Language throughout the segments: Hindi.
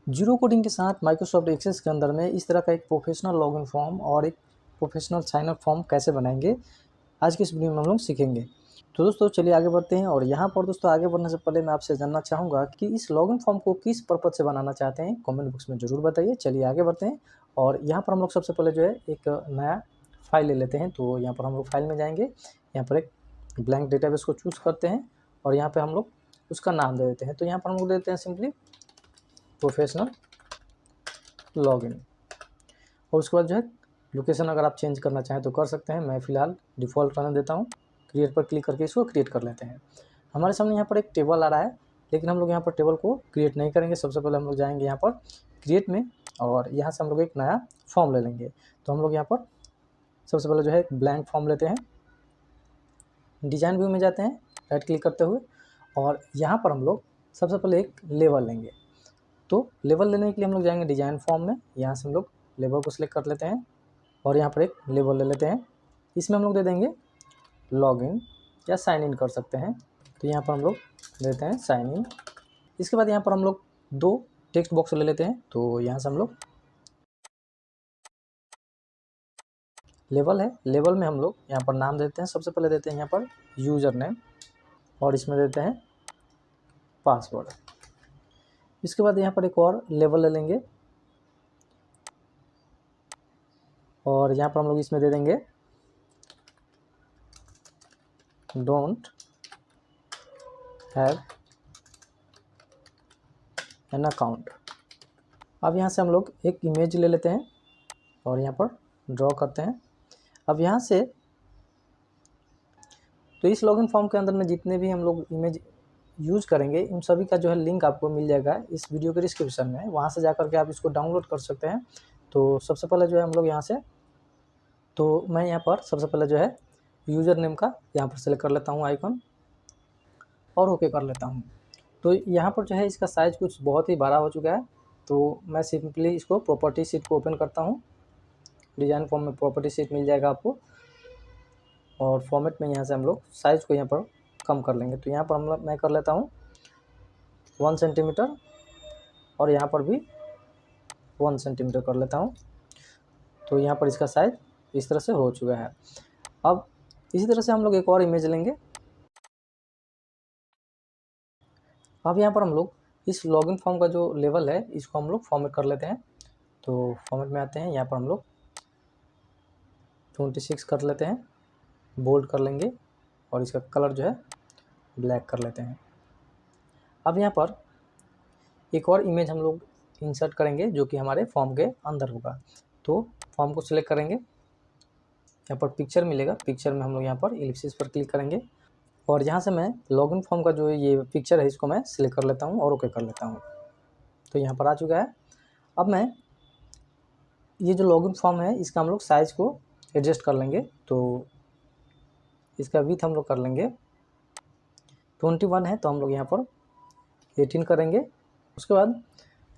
जीरो कोडिंग के साथ माइक्रोसॉफ्ट एक्सेस के अंदर में इस तरह का एक प्रोफेशनल लॉगिन फॉर्म और एक प्रोफेशनल साइन अप फॉर्म कैसे बनाएंगे, आज की इस वीडियो में हम लोग सीखेंगे। तो दोस्तों चलिए आगे बढ़ते हैं। और यहाँ पर दोस्तों आगे बढ़ने से पहले मैं आपसे जानना चाहूँगा कि इस लॉगिन फॉर्म को किस पर्पज़ से बनाना चाहते हैं, कमेंट बॉक्स में ज़रूर बताइए। चलिए आगे बढ़ते हैं। और यहाँ पर हम लोग सबसे पहले जो है एक नया फाइल ले लेते हैं। तो यहाँ पर हम लोग फाइल में जाएंगे, यहाँ पर एक ब्लैंक डेटाबेस को चूज़ करते हैं और यहाँ पर हम लोग उसका नाम दे देते हैं। तो यहाँ पर हम लोग देते हैं सिंपली प्रोफेशनल लॉगिन। और उसके बाद जो है लोकेशन अगर आप चेंज करना चाहें तो कर सकते हैं। मैं फ़िलहाल डिफ़ॉल्ट रहने देता हूँ। क्रिएट पर क्लिक करके इसको क्रिएट कर लेते हैं। हमारे सामने यहाँ पर एक टेबल आ रहा है, लेकिन हम लोग यहाँ पर टेबल को क्रिएट नहीं करेंगे। सबसे पहले हम लोग जाएंगे यहाँ पर क्रिएट में और यहाँ से हम लोग एक नया फॉर्म ले लेंगे। तो हम लोग यहाँ पर सबसे पहले जो है एक ब्लैंक फॉर्म लेते हैं, डिज़ाइन व्यू में जाते हैं राइट क्लिक करते हुए और यहाँ पर हम लोग सबसे पहले एक लेवल लेंगे। तो लेवल लेने के लिए हम लोग जाएंगे डिज़ाइन फॉर्म में, यहाँ से हम लोग लेवल को सिलेक्ट कर लेते हैं और यहाँ पर एक लेवल ले लेते हैं। इसमें हम लोग दे देंगे लॉगिन या साइन इन कर सकते हैं। तो यहाँ पर हम लोग देते हैं साइन इन। इसके बाद यहाँ पर हम लोग दो टेक्स्ट बॉक्स ले लेते हैं। तो यहाँ से हम लोग लेवल है, लेवल में हम लोग यहाँ पर नाम देते हैं। सबसे पहले देते हैं यहाँ पर यूज़र नेम और इसमें देते हैं पासवर्ड। इसके बाद यहाँ पर एक और लेवल ले लेंगे और यहाँ पर हम लोग इसमें दे देंगे डोंट हैव एन अकाउंट। अब यहाँ से हम लोग एक इमेज ले लेते हैं और यहाँ पर ड्रॉ करते हैं। अब यहाँ से तो इस लॉगिन फॉर्म के अंदर में जितने भी हम लोग इमेज यूज़ करेंगे उन सभी का जो है लिंक आपको मिल जाएगा इस वीडियो के डिस्क्रिप्शन में, वहाँ से जाकर के आप इसको डाउनलोड कर सकते हैं। तो सबसे पहले जो है हम लोग यहाँ से, तो मैं यहाँ पर सबसे पहले जो है यूज़र नेम का यहाँ पर सेलेक्ट कर लेता हूँ आइकन और ओके कर लेता हूँ। तो यहाँ पर जो है इसका साइज़ कुछ बहुत ही बड़ा हो चुका है। तो मैं सिंपली इसको प्रॉपर्टी शीट को ओपन करता हूँ। डिज़ाइन फॉर्म में प्रॉपर्टी शीट मिल जाएगा आपको और फॉर्मेट में यहाँ से हम लोग साइज़ को यहाँ पर कम कर लेंगे। तो यहाँ पर मैं कर लेता हूँ 1 सेंटीमीटर और यहाँ पर भी 1 सेंटीमीटर कर लेता हूँ। तो यहाँ पर इसका साइज़ इस तरह से हो चुका है। अब इसी तरह से हम लोग एक और इमेज लेंगे। अब यहाँ पर हम लोग इस लॉगिन फॉर्म का जो लेवल है इसको हम लोग फॉर्मेट कर लेते हैं। तो फॉर्मेट में आते हैं, यहाँ पर हम लोग 26 कर लेते हैं, बोल्ड कर लेंगे और इसका कलर जो है ब्लैक कर लेते हैं। अब यहाँ पर एक और इमेज हम लोग इंसर्ट करेंगे जो कि हमारे फॉर्म के अंदर होगा। तो फॉर्म को सिलेक्ट करेंगे, यहाँ पर पिक्चर मिलेगा, पिक्चर में हम लोग यहाँ पर एलिप्सिस पर क्लिक करेंगे और यहाँ से मैं लॉगिन फॉर्म का जो ये पिक्चर है इसको मैं सिलेक्ट कर लेता हूँ और ओके कर लेता हूँ। तो यहाँ पर आ चुका है। अब मैं ये जो लॉगिन फॉर्म है इसका हम लोग साइज़ को एडजस्ट कर लेंगे। तो इसका विड्थ हम लोग कर लेंगे 21 है, तो हम लोग यहाँ पर 18 करेंगे। उसके बाद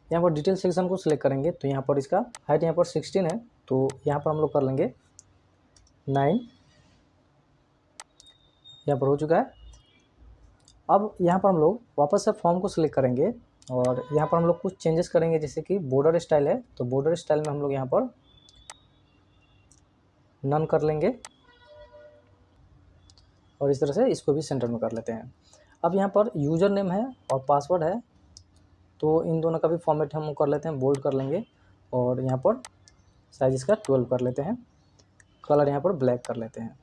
यहाँ पर डिटेल सेक्शन को सिलेक्ट करेंगे। तो यहाँ पर इसका हाइट यहाँ पर 16 है, तो यहाँ पर हम लोग कर लेंगे 9। यहाँ पर हो चुका है। अब यहाँ पर हम लोग वापस से फॉर्म को सिलेक्ट करेंगे और यहाँ पर हम लोग कुछ चेंजेस करेंगे, जैसे कि बॉर्डर स्टाइल है तो बॉर्डर स्टाइल में हम लोग यहाँ पर नन कर लेंगे और इस तरह से इसको भी सेंटर में कर लेते हैं। अब यहाँ पर यूज़र नेम है और पासवर्ड है, तो इन दोनों का भी फॉर्मेट हम कर लेते हैं, बोल्ड कर लेंगे और यहाँ पर साइज इसका 12 कर लेते हैं, कलर यहाँ पर ब्लैक कर लेते हैं।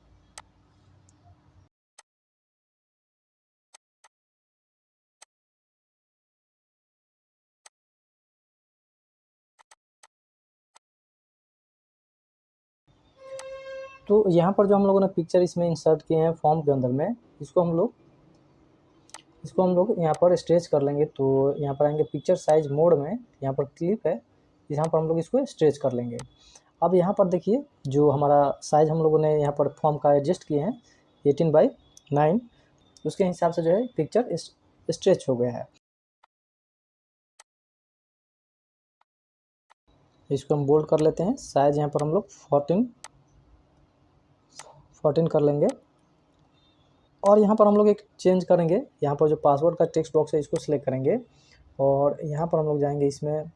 तो यहाँ पर जो हम लोगों ने पिक्चर इसमें इंसर्ट किए हैं फॉर्म के अंदर में, इसको हम लोग यहाँ पर स्ट्रेच कर लेंगे। तो यहाँ पर आएंगे पिक्चर साइज मोड में, यहाँ पर क्लिप है, यहाँ पर हम लोग इसको स्ट्रेच कर लेंगे। अब यहाँ पर देखिए जो हमारा साइज़ हम लोगों ने यहाँ पर फॉर्म का एडजस्ट किए हैं 18/9, उसके हिसाब से जो है पिक्चर स्ट्रेच हो गया है। इसको हम बोल्ड कर लेते हैं, साइज़ यहाँ पर हम लोग 14 कर लेंगे और यहाँ पर हम लोग एक चेंज करेंगे। यहाँ पर जो पासवर्ड का टेक्स्ट बॉक्स है इसको सिलेक्ट करेंगे और यहाँ पर हम लोग जाएंगे, इसमें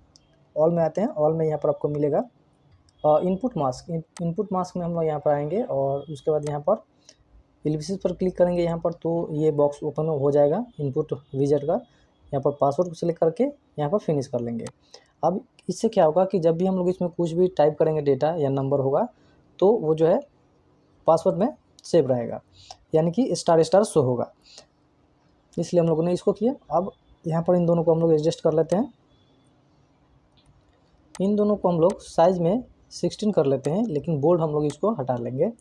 ऑल में आते हैं। ऑल में यहाँ पर आपको मिलेगा इनपुट मास्क। इनपुट मास्क में हम लोग यहाँ पर आएंगे और उसके बाद यहाँ पर एलिप्सिस पर क्लिक करेंगे यहाँ पर, तो ये बॉक्स ओपन हो जाएगा इनपुट विजेट का। यहाँ पर पासवर्ड को सिलेक्ट करके यहाँ पर फिनिश कर लेंगे। अब इससे क्या होगा कि जब भी हम लोग इसमें कुछ भी टाइप करेंगे डेटा या नंबर होगा, तो वो जो है पासवर्ड में सेव रहेगा, यानी कि स्टार स्टार शो होगा। इसलिए हम लोगों ने इसको किया। अब यहाँ पर इन दोनों को हम लोग एडजस्ट कर लेते हैं। इन दोनों को हम लोग साइज़ में 16 कर लेते हैं, लेकिन बोल्ड हम लोग इसको हटा लेंगे।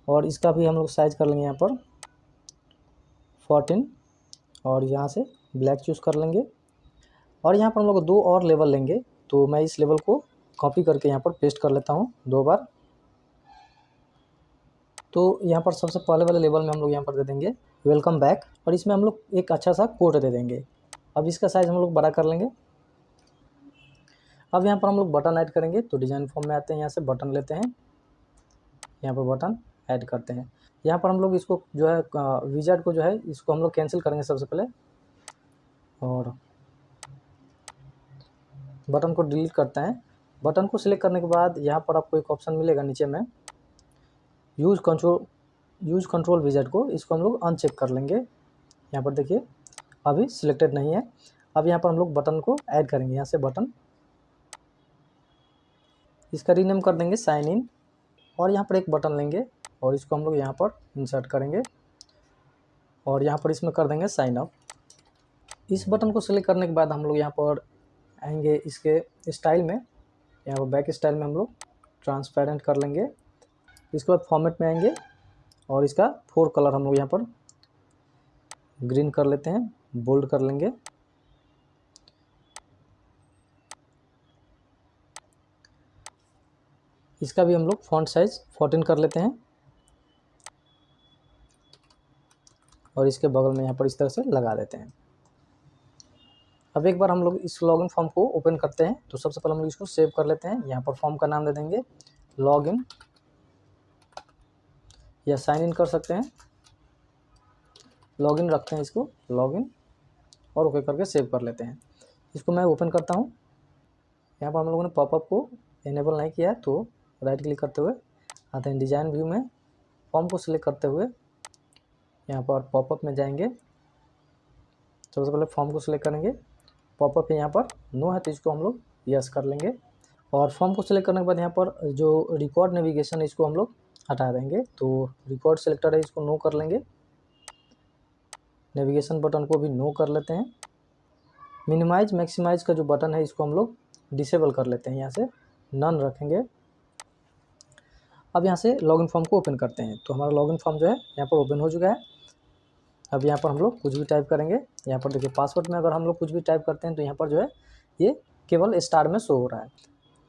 और इसका भी हम लोग साइज़ कर लेंगे यहाँ पर 14, और यहाँ से ब्लैक चूज़ कर लेंगे। और यहाँ पर हम लोग 2 और लेवल लेंगे, तो मैं इस लेवल को कॉपी करके यहाँ पर पेस्ट कर लेता हूँ 2 बार। तो यहाँ पर सबसे पहले वाले लेवल में हम लोग यहाँ पर दे देंगे वेलकम बैक, और इसमें हम लोग एक अच्छा सा कोड दे देंगे। अब इसका साइज़ हम लोग बड़ा कर लेंगे। अब यहाँ पर हम लोग बटन ऐड करेंगे, तो डिज़ाइन फॉर्म में आते हैं, यहाँ से बटन लेते हैं, यहाँ पर बटन ऐड करते हैं। यहाँ पर हम लोग इसको जो है विजार्ड को जो है इसको हम लोग कैंसिल करेंगे सबसे पहले, और बटन को डिलीट करते हैं। बटन को सिलेक्ट करने के बाद यहाँ पर आपको एक ऑप्शन मिलेगा नीचे में यूज़ कंट्रोल विजार्ड को, इसको हम लोग अनचेक कर लेंगे। यहाँ पर देखिए अभी सिलेक्टेड नहीं है। अब यहाँ पर हम लोग बटन को ऐड करेंगे, यहाँ से बटन, इसका रीनेम कर देंगे साइन इन। और यहाँ पर एक बटन लेंगे और इसको हम लोग यहाँ पर इंसर्ट करेंगे, और यहाँ पर इसमें कर देंगे साइन अप। इस बटन को सिलेक्ट करने के बाद हम लोग यहाँ पर आएंगे इसके स्टाइल में, यहाँ पर बैक स्टाइल में हम लोग ट्रांसपेरेंट कर लेंगे। इसके बाद फॉर्मेट में आएंगे और इसका 4 कलर हम लोग यहाँ पर ग्रीन कर लेते हैं, बोल्ड कर लेंगे। इसका भी हम लोग फॉन्ट साइज 14 कर लेते हैं, और इसके बगल में यहाँ पर इस तरह से लगा देते हैं। अब एक बार हम लोग इस लॉगिन फॉर्म को ओपन करते हैं, तो सबसे पहले हम लोग इसको सेव कर लेते हैं। यहाँ पर फॉर्म का नाम दे देंगे लॉगिन, या साइन इन कर सकते हैं, लॉगिन रखते हैं इसको लॉगिन, और ओके करके सेव कर लेते हैं। इसको मैं ओपन करता हूँ। यहाँ पर हम लोगों ने पॉपअप को इनेबल नहीं किया है, तो राइट क्लिक करते हुए आते हैं डिज़ाइन व्यू में, फॉर्म को सिलेक्ट करते हुए यहाँ पर पॉपअप में जाएंगे। सबसे पहले फॉर्म को सिलेक्ट करेंगे, पॉपअप है यहाँ पर नो है, तो इसको हम लोग यस कर लेंगे। और फॉर्म को सिलेक्ट करने के बाद यहाँ पर जो रिकॉर्ड नेविगेशन है इसको हम लोग हटा देंगे, तो रिकॉर्ड सिलेक्टेड है, इसको नो कर लेंगे। नेविगेशन बटन को भी नो कर लेते हैं। मिनिमाइज मैक्सिमाइज का जो बटन है इसको हम लोग डिसेबल कर लेते हैं, यहाँ से नन रखेंगे। अब यहाँ से लॉगिन फॉर्म को ओपन करते हैं, तो हमारा लॉगिन फॉर्म जो है यहाँ पर ओपन हो चुका है। अब यहाँ पर हम लोग कुछ भी टाइप करेंगे, यहाँ पर देखिए पासवर्ड में अगर हम लोग कुछ भी टाइप करते हैं तो यहाँ पर जो है ये केवल स्टार में शो हो रहा है।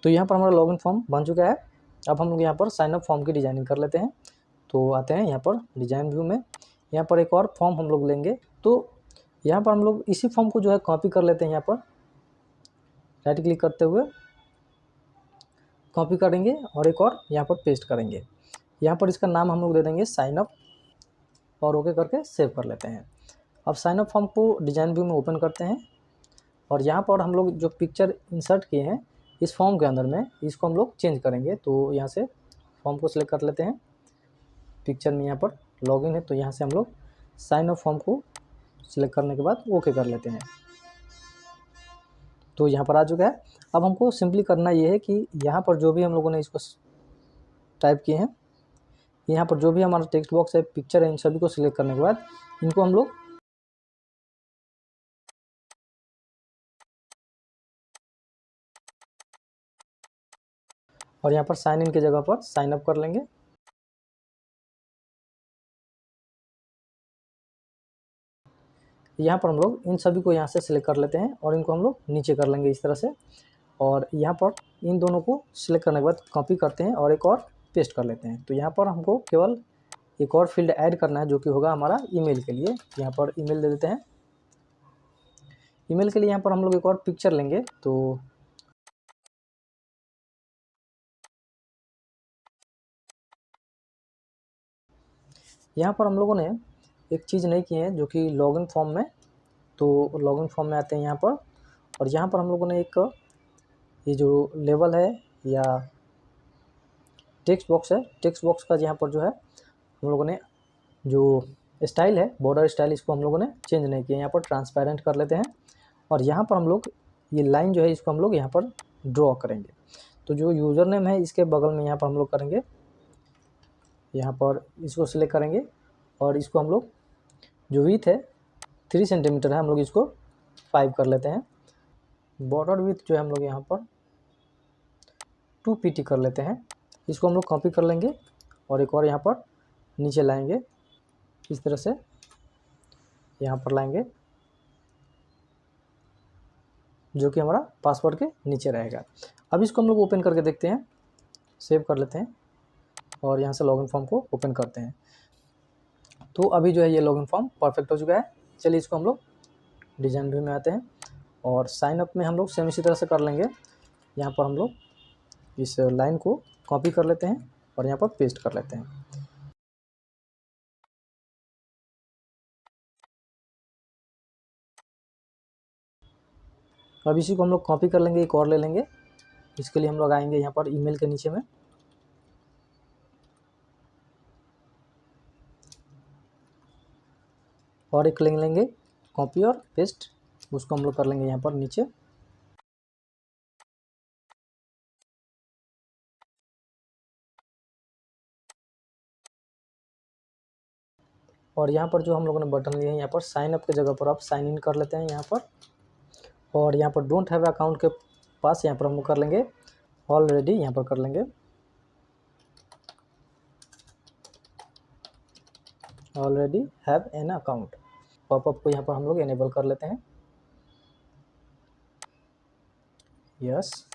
तो यहाँ पर हमारा लॉगिन फॉर्म बन चुका है। अब हम लोग यहाँ पर साइन अप फॉर्म की डिज़ाइनिंग कर लेते हैं। तो आते हैं यहाँ पर डिज़ाइन व्यू में, यहाँ पर एक और फॉर्म हम लोग लेंगे। तो यहाँ पर हम लोग इसी फॉर्म को जो है कॉपी कर लेते हैं, यहाँ पर राइट क्लिक करते हुए कॉपी करेंगे और एक और यहाँ पर पेस्ट करेंगे। यहाँ पर इसका नाम हम लोग दे देंगे साइन अप, और ओके करके सेव कर लेते हैं। अब साइन अप फॉर्म को डिज़ाइन व्यू में ओपन करते हैं, और यहाँ पर हम लोग जो पिक्चर इंसर्ट किए हैं इस फॉर्म के अंदर में, इसको हम लोग चेंज करेंगे। तो यहाँ से फॉर्म को सिलेक्ट कर लेते हैं, पिक्चर में यहाँ पर लॉगिन है, तो यहाँ से हम लोग साइन अप फॉर्म को सिलेक्ट करने के बाद ओके कर लेते हैं। तो यहाँ पर आ चुका है। अब हमको सिंपली करना ये है कि यहाँ पर जो भी हम लोगों ने इसको टाइप किए हैं, यहाँ पर जो भी हमारा टेक्स्ट बॉक्स है, पिक्चर है, इन सभी को सिलेक्ट करने के बाद इनको हम लोग और यहाँ पर साइन इन की जगह पर साइन अप कर लेंगे। यहाँ पर हम लोग इन सभी को यहाँ से सिलेक्ट कर लेते हैं और इनको हम लोग नीचे कर लेंगे इस तरह से। और यहाँ पर इन दोनों को सिलेक्ट करने के बाद कॉपी करते हैं और एक और पेस्ट कर लेते हैं। तो यहाँ पर हमको केवल एक और फील्ड ऐड करना है, जो कि होगा हमारा ईमेल के लिए। यहाँ पर ईमेल दे देते हैं। ईमेल के लिए यहाँ पर हम लोग एक और पिक्चर लेंगे। तो यहाँ पर हम लोगों ने एक चीज़ नहीं की है, जो कि लॉगिन फॉर्म में तो लॉगिन फॉर्म में आते हैं यहाँ पर, और यहाँ पर हम लोगों ने एक ये जो लेवल है या टेक्स्ट बॉक्स है, टेक्स्ट बॉक्स का यहाँ पर जो है हम लोगों ने जो स्टाइल है, बॉर्डर स्टाइल, इसको हम लोगों ने चेंज नहीं किया, यहाँ पर ट्रांसपेरेंट कर लेते हैं। और यहाँ पर हम लोग ये लाइन जो है इसको हम लोग यहाँ पर ड्रॉ करेंगे। तो जो यूज़र नेम है इसके बगल में यहाँ पर हम लोग करेंगे, यहाँ पर इसको सिलेक्ट करेंगे और इसको हम लोग जो विड्थ है 3 सेंटीमीटर है, हम लोग इसको 5 कर लेते हैं। बॉर्डर विड्थ जो है हम लोग यहाँ पर 2 pt कर लेते हैं। इसको हम लोग कॉपी कर लेंगे और एक और यहाँ पर नीचे लाएंगे, इस तरह से यहाँ पर लाएंगे, जो कि हमारा पासवर्ड के नीचे रहेगा। अब इसको हम लोग ओपन करके देखते हैं, सेव कर लेते हैं और यहाँ से लॉगिन फॉर्म को ओपन करते हैं। तो अभी जो है ये लॉगिन फॉर्म परफेक्ट हो चुका है। चलिए इसको हम लोग डिज़ाइन व्यू में आते हैं और साइन अप में हम लोग सेम इसी तरह से कर लेंगे। यहाँ पर हम लोग इस लाइन को कॉपी कर लेते हैं और यहाँ पर पेस्ट कर लेते हैं। अब इसी को हम लोग कॉपी कर लेंगे, एक और ले लेंगे। इसके लिए हम लोग आएंगे यहाँ पर ईमेल के नीचे में, और एक लिंक लेंगे, कॉपी और पेस्ट, उसको हम लोग कर लेंगे यहाँ पर नीचे। और यहाँ पर जो हम लोगों ने बटन लिए हैं, यहाँ पर साइन अप की जगह पर आप साइन इन कर लेते हैं यहाँ पर, और यहाँ पर डोंट हैव अकाउंट के पास यहाँ पर हम लोग कर लेंगे ऑलरेडी, यहाँ पर कर लेंगे already have an account. Popup को यहाँ पर हम लोग इनेबल कर लेते हैं, यस।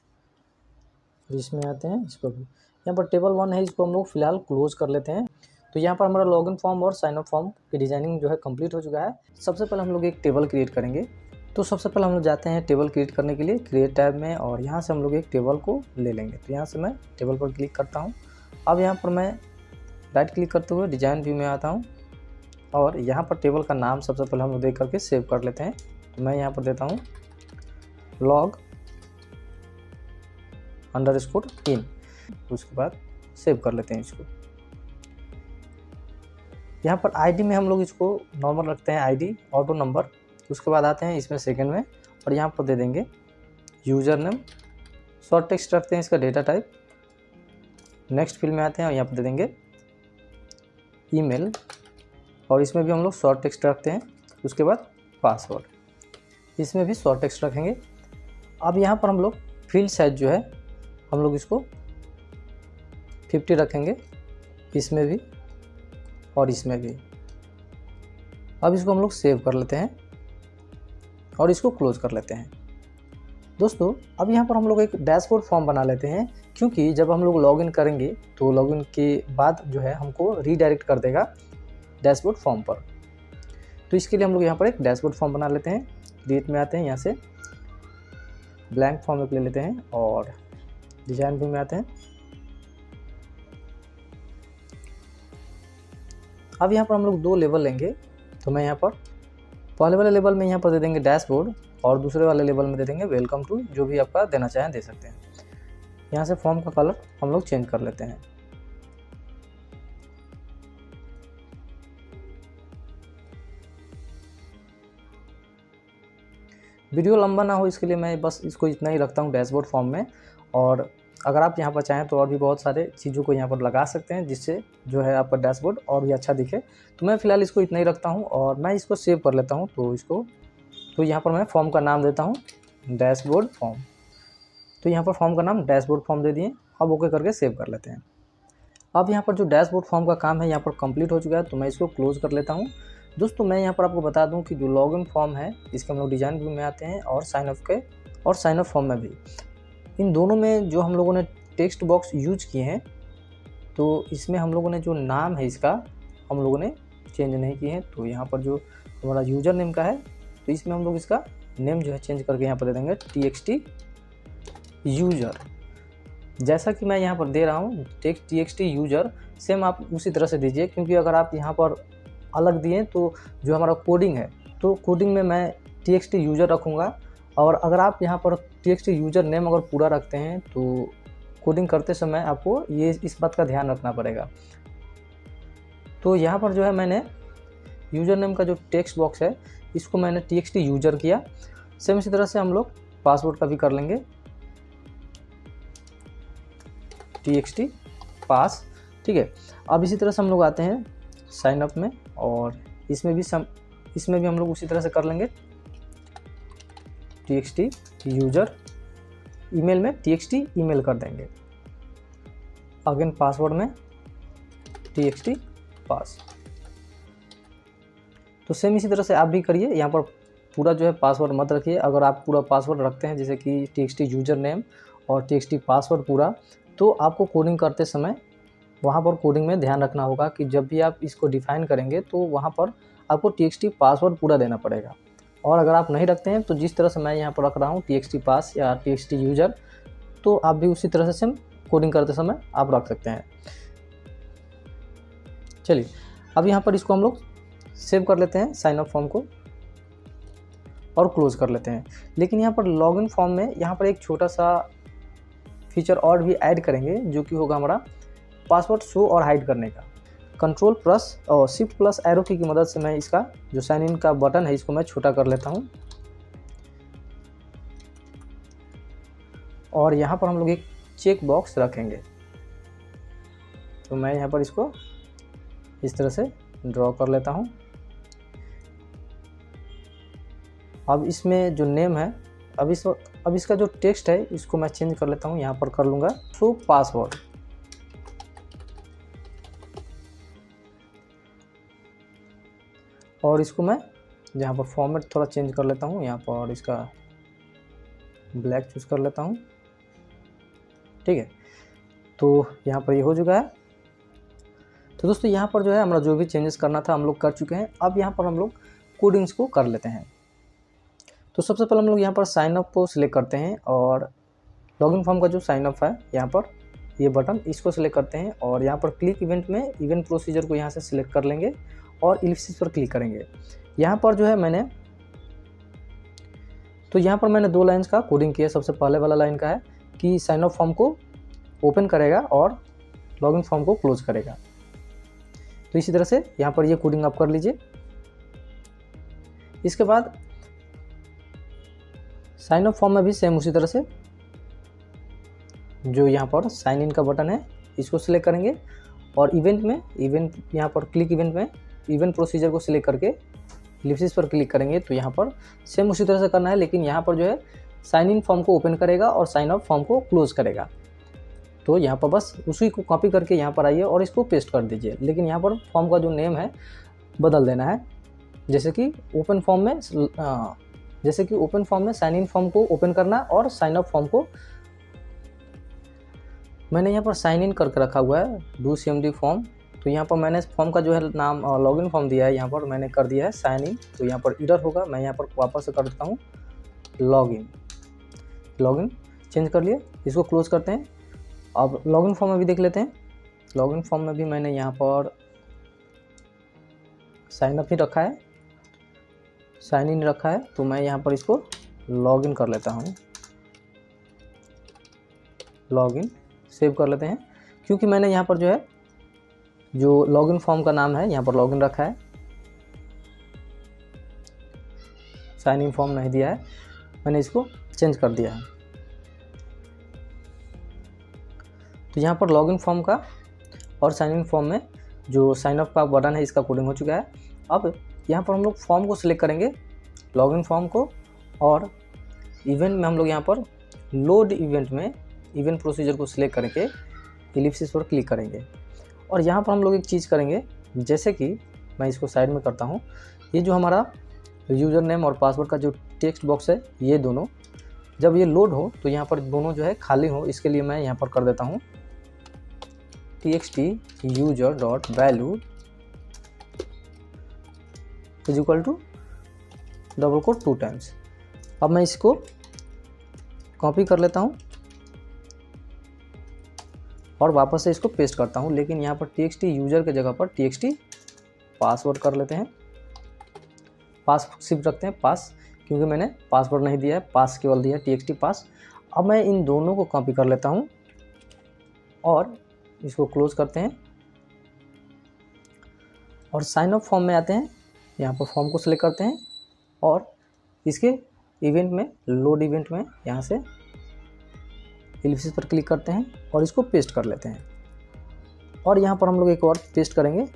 इसमें आते हैं, इसको भी यहाँ पर टेबल 1 है, इसको हम लोग फिलहाल क्लोज कर लेते हैं। तो यहाँ पर हमारा लॉगिन फॉर्म और साइन अप फॉर्म की डिजाइनिंग जो है कंप्लीट हो चुका है। सबसे पहले हम लोग एक टेबल क्रिएट करेंगे। तो सबसे पहले हम लोग जाते हैं टेबल क्रिएट करने के लिए क्रिएट टैब में, और यहाँ से हम लोग एक टेबल को ले लेंगे। तो यहाँ से मैं टेबल पर क्लिक करता हूँ। अब यहाँ पर मैं राइट क्लिक करते हुए डिजाइन व्यू में आता हूँ और यहाँ पर टेबल का नाम सबसे पहले हम लोग देख करके सेव कर लेते हैं। तो मैं यहाँ पर देता हूँ log_in, उसके बाद सेव कर लेते हैं इसको। यहाँ पर आईडी में हम लोग इसको नॉर्मल रखते हैं, आईडी ऑटो नंबर। उसके बाद आते हैं इसमें सेकंड में और यहाँ पर दे देंगे यूज़र नेम, शॉर्ट टेक्स्ट रखते हैं इसका डेटा टाइप। नेक्स्ट फील्ड में आते हैं और यहाँ पर दे देंगे ईमेल, और इसमें भी हम लोग शॉर्ट टेक्स्ट रखते हैं। उसके बाद पासवर्ड, इसमें भी शॉर्ट टेक्स्ट रखेंगे। अब यहाँ पर हम लोग फील्ड साइज जो है हम लोग इसको 50 रखेंगे, इसमें भी और इसमें भी। अब इसको हम लोग सेव कर लेते हैं और इसको क्लोज कर लेते हैं। दोस्तों अब यहाँ पर हम लोग एक डैशबोर्ड फॉर्म बना लेते हैं, क्योंकि जब हम लोग लॉगिन करेंगे तो लॉगिन के बाद जो है हमको रीडायरेक्ट कर देगा डैशबोर्ड फॉर्म पर। तो इसके लिए हम लोग यहाँ पर एक डैशबोर्ड फॉर्म बना लेते हैं। क्रिएट में आते हैं, यहाँ से ब्लैंक फॉर्म एक ले लेते हैं और डिजाइन व्यू में आते हैं। अब यहाँ पर हम लोग 2 लेवल लेंगे। तो मैं यहाँ पर पहले वाले लेवल में यहाँ पर दे देंगे डैशबोर्ड, और दूसरे वाले लेवल में दे देंगे वेलकम टू, जो भी आपका देना चाहें दे सकते हैं। यहाँ से फॉर्म का कलर हम लोग चेंज कर लेते हैं। वीडियो लंबा ना हो इसके लिए मैं बस इसको इतना ही रखता हूँ डैशबोर्ड फॉर्म में, और अगर आप यहाँ पर चाहें तो और भी बहुत सारे चीज़ों को यहाँ पर लगा सकते हैं, जिससे जो है आपका डैशबोर्ड और भी अच्छा दिखे। तो मैं फ़िलहाल इसको इतना ही रखता हूँ और मैं इसको सेव कर लेता हूँ। तो यहाँ पर मैं फॉर्म का नाम देता हूँ डैशबोर्ड फॉर्म। तो यहाँ पर फॉर्म का नाम डैशबोर्ड फॉर्म दे दिए। अब ओके करके सेव कर लेते हैं। अब यहाँ पर जो डैशबोर्ड फॉर्म का काम है यहाँ पर कंप्लीट हो चुका है, तो मैं इसको क्लोज़ कर लेता हूँ। दोस्तों मैं यहाँ पर आपको बता दूँ कि जो लॉगिन फॉर्म है इसके हम लोग डिज़ाइन व्यू में आते हैं और साइन अप फॉर्म में भी, इन दोनों में जो हम लोगों ने टेक्स्ट बॉक्स यूज किए हैं, तो इसमें हम लोगों ने जो नाम है इसका हम लोगों ने चेंज नहीं किए हैं। तो यहाँ पर जो हमारा यूज़र नेम का है, तो इसमें हम लोग इसका नेम जो है चेंज करके यहाँ पर दे देंगे txt यूज़र। जैसा कि मैं यहाँ पर दे रहा हूँ txt यूज़र, सेम आप उसी तरह से दीजिए, क्योंकि अगर आप यहाँ पर अलग दिए तो जो हमारा कोडिंग है, तो कोडिंग में मैं txt यूज़र रखूँगा। और अगर आप यहाँ पर txt यूज़र नेम अगर पूरा रखते हैं तो कोडिंग करते समय आपको ये इस बात का ध्यान रखना पड़ेगा। तो यहाँ पर जो है मैंने यूज़र नेम का जो टेक्स्ट बॉक्स है इसको मैंने txt यूज़र किया। सेम इसी तरह से हम लोग पासवर्ड का भी कर लेंगे, txt पास। ठीक है, अब इसी तरह से हम लोग आते हैं साइन अप में, और इसमें भी हम लोग उसी तरह से कर लेंगे, txt यूज़र। ईमेल में txt ईमेल कर देंगे, अगेन पासवर्ड में txt पास। तो सेम इसी तरह से आप भी करिए। यहाँ पर पूरा जो है पासवर्ड मत रखिए। अगर आप पूरा पासवर्ड रखते हैं जैसे कि txt यूज़र नेम और txt पासवर्ड पूरा, तो आपको कोडिंग करते समय वहाँ पर कोडिंग में ध्यान रखना होगा कि जब भी आप इसको डिफ़ाइन करेंगे तो वहाँ पर आपको txt पासवर्ड पूरा देना पड़ेगा। और अगर आप नहीं रखते हैं तो जिस तरह से मैं यहाँ पर रख रहा हूँ txt पास या txt यूज़र, तो आप भी उसी तरह से सेम कोडिंग करते समय आप रख सकते हैं। चलिए अब यहाँ पर इसको हम लोग सेव कर लेते हैं साइन अप फॉर्म को और क्लोज कर लेते हैं। लेकिन यहाँ पर लॉगिन फॉर्म में यहाँ पर एक छोटा सा फीचर और भी ऐड करेंगे जो कि होगा हमारा पासवर्ड शो और हाइड करने का। कंट्रोल प्लस और शिफ्ट प्लस एरो की मदद से मैं इसका जो साइन इन का बटन है इसको मैं छोटा कर लेता हूँ, और यहाँ पर हम लोग एक चेक बॉक्स रखेंगे। तो मैं यहाँ पर इसको इस तरह से ड्रॉ कर लेता हूँ। अब इसमें जो नेम है, अब इसका जो टेक्स्ट है इसको मैं चेंज कर लेता हूँ। यहाँ पर कर लूँगा शो पासवर्ड। और इसको मैं यहाँ पर फॉर्मेट थोड़ा चेंज कर लेता हूँ, यहाँ पर इसका ब्लैक चूज़ कर लेता हूँ। ठीक है, तो यहाँ पर ये हो चुका है। तो दोस्तों यहाँ पर जो है हमारा जो भी चेंजेस करना था हम लोग कर चुके हैं। अब यहाँ पर हम लोग कोडिंग्स को कर लेते हैं। तो सबसे पहले हम लोग यहाँ पर साइन अप को सिलेक्ट करते हैं, और लॉगिन फॉर्म का जो साइन अप है यहाँ पर ये बटन इसको सिलेक्ट करते हैं, और यहाँ पर क्लिक इवेंट में इवेंट प्रोसीजर को यहाँ से सिलेक्ट कर लेंगे और इलिप्सिस पर क्लिक करेंगे। यहाँ पर जो है मैंने दो लाइन्स का कोडिंग किया। सबसे पहले वाला लाइन का है कि साइन अप फॉर्म को ओपन करेगा और लॉगिन फॉर्म को क्लोज करेगा। तो इसी तरह से यहाँ पर ये कोडिंग आप कर लीजिए। इसके बाद साइन अप फॉर्म में भी सेम उसी तरह से जो यहाँ पर साइन इन का बटन है इसको सिलेक्ट करेंगे, और इवेंट यहाँ पर क्लिक इवेंट में इवेंट प्रोसीजर को सिलेक्ट करके इलिप्सिस पर क्लिक करेंगे। तो यहाँ पर सेम उसी तरह से करना है, लेकिन यहाँ पर जो है साइन इन फॉर्म को ओपन करेगा और साइन अप फॉर्म को क्लोज करेगा। तो यहाँ पर बस उसी को कॉपी करके यहाँ पर आइए और इसको पेस्ट कर दीजिए। लेकिन यहाँ पर फॉर्म का जो नेम है बदल देना है, जैसे कि ओपन फॉर्म में साइन इन फॉर्म को ओपन करना और साइन अप फॉर्म को मैंने यहाँ पर साइन इन करके रखा हुआ है डू CMD फॉर्म। तो यहाँ पर मैंने फॉर्म का जो है नाम लॉगिन फॉर्म दिया है, यहाँ पर मैंने कर दिया है साइन इन। तो यहाँ पर एरर होगा, मैं यहाँ पर वापस से कर देता हूँ लॉगिन चेंज कर लिए। इसको क्लोज करते हैं। अब लॉगिन फॉर्म में भी देख लेते हैं। लॉगिन फॉर्म में भी मैंने यहाँ पर साइन अप ही रखा है, साइन इन रखा है। तो मैं यहाँ पर इसको लॉगिन कर लेता हूँ, लॉगिन सेव कर लेते हैं। क्योंकि मैंने यहाँ पर जो है जो लॉगिन फॉर्म का नाम है यहाँ पर लॉगिन रखा है, साइन इन फॉर्म नहीं दिया है, मैंने इसको चेंज कर दिया है। तो यहाँ पर लॉगिन फॉर्म का और साइन इन फॉर्म में जो साइन अप का बटन है इसका कोडिंग हो चुका है। अब यहाँ पर हम लोग फॉर्म को सिलेक्ट करेंगे, लॉगिन फॉर्म को, और इवेंट में हम लोग यहाँ पर लोड इवेंट में इवेंट प्रोसीजर को सिलेक्ट करके इलिप्सिस पर क्लिक करेंगे। और यहाँ पर हम लोग एक चीज़ करेंगे, जैसे कि मैं इसको साइड में करता हूँ। ये जो हमारा यूज़र नेम और पासवर्ड का जो टेक्स्ट बॉक्स है ये दोनों जब ये लोड हो तो यहाँ पर दोनों जो है खाली हो, इसके लिए मैं यहाँ पर कर देता हूँ txt user.value is equal to double quote 2 times. अब मैं इसको कॉपी कर लेता हूँ और वापस से इसको पेस्ट करता हूँ, लेकिन यहाँ पर txt यूज़र के जगह पर txt पासवर्ड कर लेते हैं। पास सिर्फ रखते हैं पास, क्योंकि मैंने पासवर्ड नहीं दिया है, पास केवल दिया है txt पास। अब मैं इन दोनों को कॉपी कर लेता हूँ और इसको क्लोज करते हैं और साइन अप फॉर्म में आते हैं। यहाँ पर फॉर्म को सिलेक्ट करते हैं और इसके इवेंट में, लोड इवेंट में यहाँ से एलिप्सिस पर क्लिक करते हैं और इसको पेस्ट कर लेते हैं। और यहाँ पर हम लोग एक और पेस्ट करेंगे,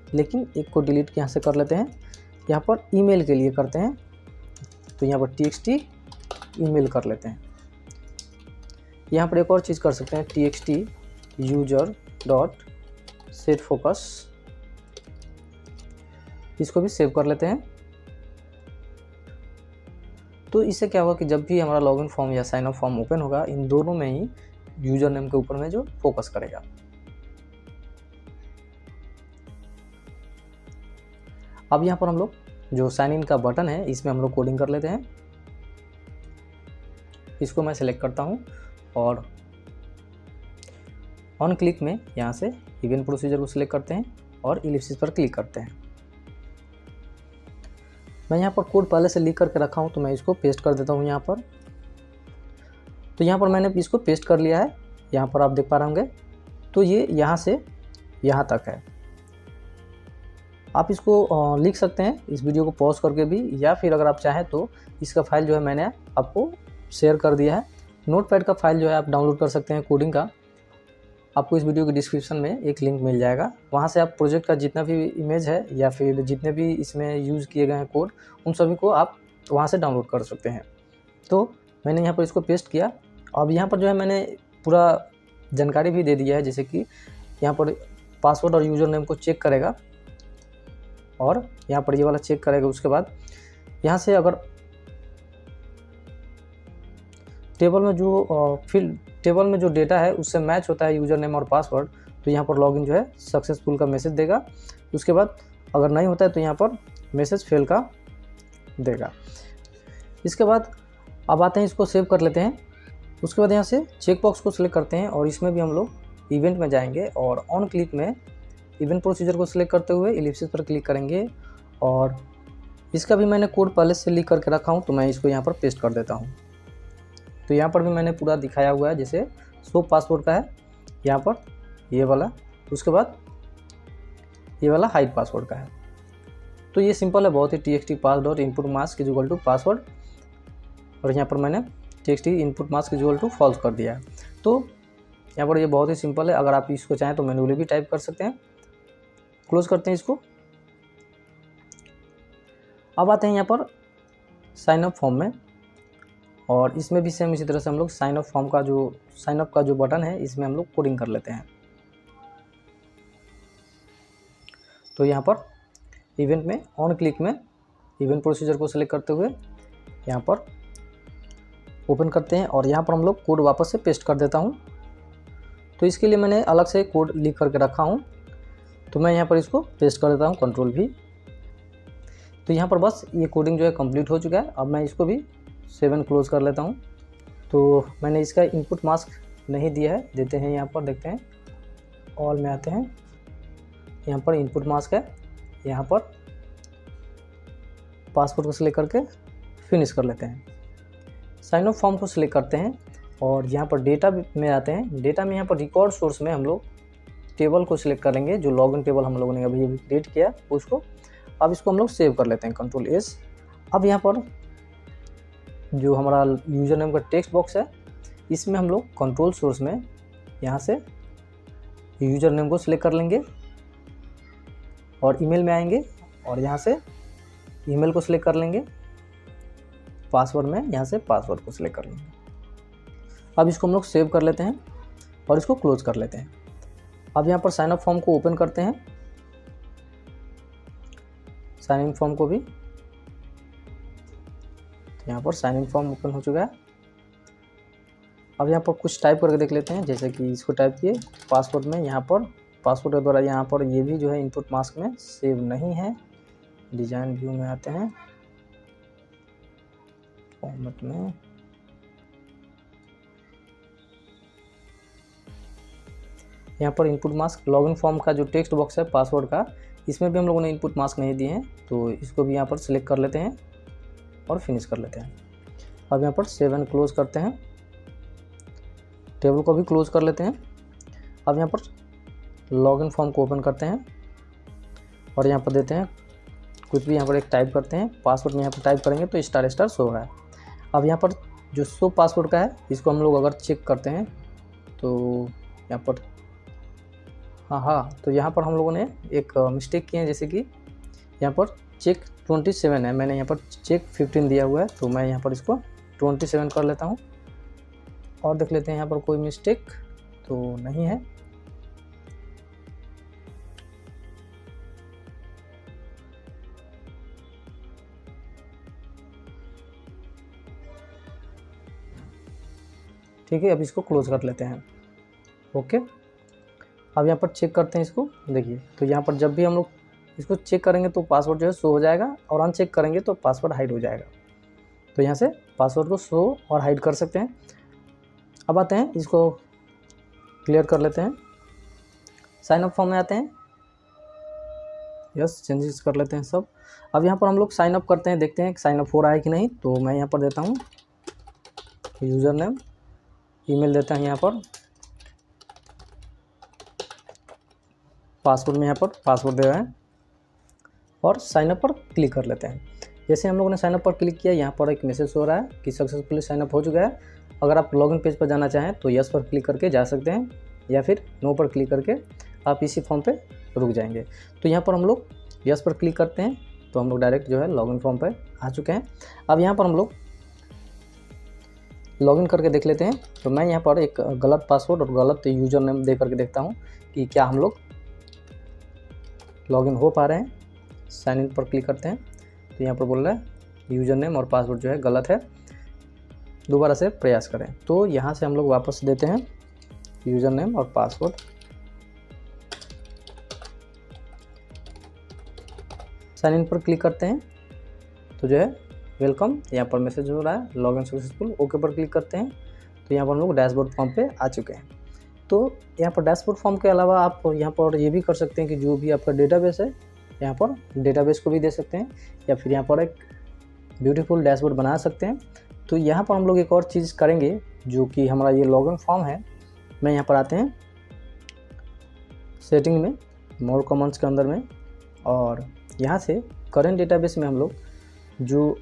लेकिन एक को डिलीट यहाँ से कर लेते हैं। यहाँ पर ईमेल के लिए करते हैं, तो यहाँ पर txt ईमेल कर लेते हैं। यहाँ पर एक और चीज़ कर सकते हैं, txt user dot set focus, इसको भी सेव कर लेते हैं। तो इससे क्या होगा कि जब भी हमारा लॉगिन फॉर्म या साइन अप फॉर्म ओपन होगा, इन दोनों में ही यूजर नेम के ऊपर में जो फोकस करेगा। अब यहाँ पर हम लोग जो साइन इन का बटन है, इसमें हम लोग कोडिंग कर लेते हैं। इसको मैं सिलेक्ट करता हूँ और ऑन क्लिक में यहाँ से इवेंट प्रोसीजर को सिलेक्ट करते हैं और इलिप्सिस पर क्लिक करते हैं। मैं यहाँ पर कोड पहले से लिख करके रखा हूँ, तो मैं इसको पेस्ट कर देता हूँ यहाँ पर। तो यहाँ पर मैंने इसको पेस्ट कर लिया है, यहाँ पर आप देख पा रहे होंगे। तो ये यहाँ से यहाँ तक है। आप इसको लिख सकते हैं इस वीडियो को पॉज करके भी, या फिर अगर आप चाहें तो इसका फाइल जो है मैंने आपको शेयर कर दिया है। नोटपैड का फाइल जो है आप डाउनलोड कर सकते हैं कोडिंग का, आपको इस वीडियो के डिस्क्रिप्शन में एक लिंक मिल जाएगा। वहाँ से आप प्रोजेक्ट का जितना भी इमेज है या फिर जितने भी इसमें यूज़ किए गए हैं कोड, उन सभी को आप वहाँ से डाउनलोड कर सकते हैं। तो मैंने यहाँ पर इसको पेस्ट किया। अब यहाँ पर जो है मैंने पूरा जानकारी भी दे दिया है, जैसे कि यहाँ पर पासवर्ड और यूज़र नेम को चेक करेगा और यहाँ पर ये वाला चेक करेगा। उसके बाद यहाँ से अगर टेबल में जो डेटा है उससे मैच होता है यूज़र नेम और पासवर्ड, तो यहाँ पर लॉगिन जो है सक्सेसफुल का मैसेज देगा। उसके बाद अगर नहीं होता है तो यहाँ पर मैसेज फेल का देगा। इसके बाद अब आते हैं, इसको सेव कर लेते हैं। उसके बाद यहाँ से चेक बॉक्स को सिलेक्ट करते हैं और इसमें भी हम लोग इवेंट में जाएंगे और ऑन क्लिक में इवेंट प्रोसीजर को सिलेक्ट करते हुए इलिप्सिस पर क्लिक करेंगे। और इसका भी मैंने कोड पहले से लिख करके रखा हूँ, तो मैं इसको यहाँ पर पेस्ट कर देता हूँ। तो यहाँ पर भी मैंने पूरा दिखाया हुआ है, जैसे शो पासवर्ड का है यहाँ पर ये वाला, उसके बाद ये वाला हाइड पासवर्ड का है। तो ये सिंपल है बहुत ही, txt pass dot input mask equal to password, और यहाँ पर मैंने txt input mask equal to false कर दिया है। तो यहाँ पर ये बहुत ही सिंपल है। अगर आप इसको चाहें तो मैन्युअली भी टाइप कर सकते हैं। क्लोज करते हैं इसको। अब आते हैं यहाँ पर साइन अप फॉर्म में, और इसमें भी सेम इसी तरह से हम लोग साइन अप फॉर्म का जो साइन अप का जो बटन है, इसमें हम लोग कोडिंग कर लेते हैं। तो यहाँ पर इवेंट में ऑन क्लिक में इवेंट प्रोसीजर को सिलेक्ट करते हुए यहाँ पर ओपन करते हैं और यहाँ पर हम लोग कोड वापस से पेस्ट कर देता हूँ। तो इसके लिए मैंने अलग से कोड लिख करके रखा हूँ, तो मैं यहाँ पर इसको पेस्ट कर देता हूँ, कंट्रोल भी। तो यहाँ पर बस ये कोडिंग जो है कंप्लीट हो चुका है। अब मैं इसको भी सेव एंड क्लोज कर लेता हूँ। तो मैंने इसका इनपुट मास्क नहीं दिया है, देते हैं यहाँ पर, देखते हैं ऑल में आते हैं, यहाँ पर इनपुट मास्क है, यहाँ पर पासवर्ड को सिलेक्ट करके फिनिश कर लेते हैं। साइन अप फॉर्म को सिलेक्ट करते हैं और यहाँ पर डेटा में आते हैं। डेटा में यहाँ पर रिकॉर्ड सोर्स में हम लोग टेबल को सिलेक्ट करेंगे, जो लॉगिन टेबल हम लोगों ने अभी क्रिएट किया उसको। अब इसको हम लोग सेव कर लेते हैं, कंट्रोल एस। अब यहाँ पर जो हमारा यूज़र नेम का टेक्स्ट बॉक्स है, इसमें हम लोग कंट्रोल सोर्स में यहाँ से यूज़र नेम को सिलेक्ट कर लेंगे और ईमेल में आएंगे और यहाँ से ईमेल को सिलेक्ट कर लेंगे। पासवर्ड में यहाँ से पासवर्ड को सिलेक्ट कर लेंगे। अब इसको हम लोग सेव कर लेते हैं और इसको क्लोज कर लेते हैं। अब यहाँ पर साइन अप फॉर्म को ओपन करते हैं, साइन इन फॉर्म को भी। यहाँ पर साइन इन फॉर्म ओपन हो चुका है। अब यहाँ पर कुछ टाइप करके देख लेते हैं, जैसे कि इसको टाइप किए पासवर्ड में, यहाँ पर पासवर्ड के द्वारा यहाँ पर ये भी जो है इनपुट मास्क में सेव नहीं है। डिज़ाइन व्यू में आते हैं, फॉर्मेट में, यहाँ पर इनपुट मास्क लॉगिन फॉर्म का जो टेक्स्ट बॉक्स है पासवर्ड का, इसमें भी हम लोगों ने इनपुट मास्क नहीं दिए हैं, तो इसको भी यहाँ पर सिलेक्ट कर लेते हैं और फिनिश कर लेते हैं। अब यहाँ पर सेव एंड क्लोज़ करते हैं, टेबल को भी क्लोज़ कर लेते हैं। अब यहाँ पर लॉगिन फॉर्म को ओपन करते हैं और यहाँ पर देते हैं कुछ भी, यहाँ पर एक टाइप करते हैं पासवर्ड में, यहाँ पर टाइप करेंगे तो स्टार स्टार शो हो रहा है। अब यहाँ पर जो शो पासवर्ड का है इसको हम लोग अगर चेक करते हैं तो यहाँ पर तो यहाँ पर हम लोगों ने एक मिस्टेक किए हैं, जैसे कि यहाँ पर चेक 27 है, मैंने यहाँ पर चेक 15 दिया हुआ है, तो मैं यहाँ पर इसको 27 कर लेता हूँ और देख लेते हैं यहाँ पर कोई मिस्टेक तो नहीं है। ठीक है, अब इसको क्लोज कर लेते हैं। ओके, अब यहाँ पर चेक करते हैं इसको, देखिए तो यहाँ पर जब भी हम लोग इसको चेक करेंगे तो पासवर्ड जो है शो हो जाएगा और अनचेक करेंगे तो पासवर्ड हाइड हो जाएगा। तो यहाँ से पासवर्ड को शो और हाइड कर सकते हैं। अब आते हैं इसको क्लियर कर लेते हैं, साइन अप फॉर्म में आते हैं, यस चेंजेस कर लेते हैं सब। अब यहाँ पर हम लोग साइन अप करते हैं, देखते हैं साइन अप हो रहा है कि नहीं। तो मैं यहाँ पर देता हूँ यूज़र नेम, ईमेल देता हूँ यहाँ पर, पासवर्ड में यहाँ पर पासवर्ड दे रहे हैं और साइन अप पर क्लिक कर लेते हैं। जैसे हम लोगों ने साइन अप पर क्लिक किया, यहाँ पर एक मैसेज हो रहा है कि सक्सेसफुली साइन अप हो चुका है। अगर आप लॉगिन पेज पर जाना चाहें तो यस पर क्लिक करके जा सकते हैं या फिर नो पर क्लिक करके आप इसी फॉर्म पे रुक जाएंगे। तो यहाँ पर हम लोग यस पर क्लिक करते हैं तो हम लोग डायरेक्ट जो है लॉगिन फॉर्म पर आ चुके हैं। अब यहाँ पर हम लोग लॉगिन करके देख लेते हैं। तो मैं यहाँ पर एक गलत पासवर्ड और गलत यूज़र नेम दे करके देखता हूँ कि क्या हम लोग लॉगिन हो पा रहे हैं। साइन इन पर क्लिक करते हैं तो यहाँ पर बोल रहा है यूज़र नेम और पासवर्ड जो है गलत है, दोबारा से प्रयास करें। तो यहाँ से हम लोग वापस देते हैं यूज़र नेम और पासवर्ड, साइन इन पर क्लिक करते हैं तो जो है वेलकम यहाँ पर मैसेज हो रहा है लॉगिन सक्सेसफुल। ओके पर क्लिक करते हैं तो यहाँ पर हम लोग डैशबोर्ड फॉर्म पे आ चुके हैं। तो यहाँ पर डैशबोर्ड फॉर्म के अलावा आप यहाँ पर ये भी कर सकते हैं कि जो भी आपका डेटाबेस है यहाँ पर डेटाबेस को भी दे सकते हैं या फिर यहाँ पर एक ब्यूटीफुल डैशबोर्ड बना सकते हैं। तो यहाँ पर हम लोग एक और चीज़ करेंगे जो कि हमारा ये लॉगिन फॉर्म है। मैं यहाँ पर आते हैं सेटिंग में, मोर कमेंट्स के अंदर में, और यहाँ से करेंट डेटाबेस में हम लोग जो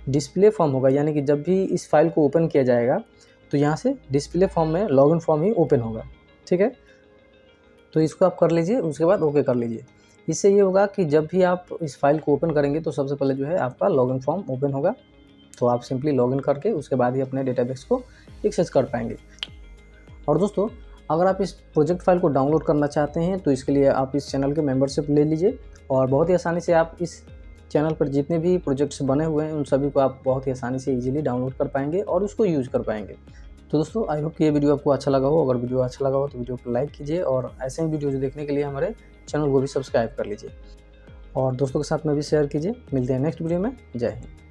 डिस्प्ले फॉर्म होगा, यानी कि जब भी इस फाइल को ओपन किया जाएगा तो यहाँ से डिस्प्ले फॉर्म में लॉगिन फॉर्म ही ओपन होगा। ठीक है, तो इसको आप कर लीजिए, उसके बाद ओके कर लीजिए। इससे ये होगा कि जब भी आप इस फाइल को ओपन करेंगे तो सबसे पहले जो है आपका लॉगिन फॉर्म ओपन होगा। तो आप सिंपली लॉगिन करके उसके बाद ही अपने डेटाबेस को एक्सेस कर पाएंगे। और दोस्तों, अगर आप इस प्रोजेक्ट फाइल को डाउनलोड करना चाहते हैं तो इसके लिए आप इस चैनल के मेंबरशिप ले लीजिए और बहुत ही आसानी से आप इस चैनल पर जितने भी प्रोजेक्ट्स बने हुए हैं उन सभी को आप बहुत ही आसानी से इजीली डाउनलोड कर पाएंगे और उसको यूज़ कर पाएंगे। तो दोस्तों, आई होप कि ये वीडियो आपको अच्छा लगा हो। अगर वीडियो अच्छा लगा हो तो वीडियो को लाइक कीजिए और ऐसे ही वीडियो देखने के लिए हमारे चैनल को भी सब्सक्राइब कर लीजिए और दोस्तों के साथ में भी शेयर कीजिए। मिलते हैं नेक्स्ट वीडियो में। जय हिंद।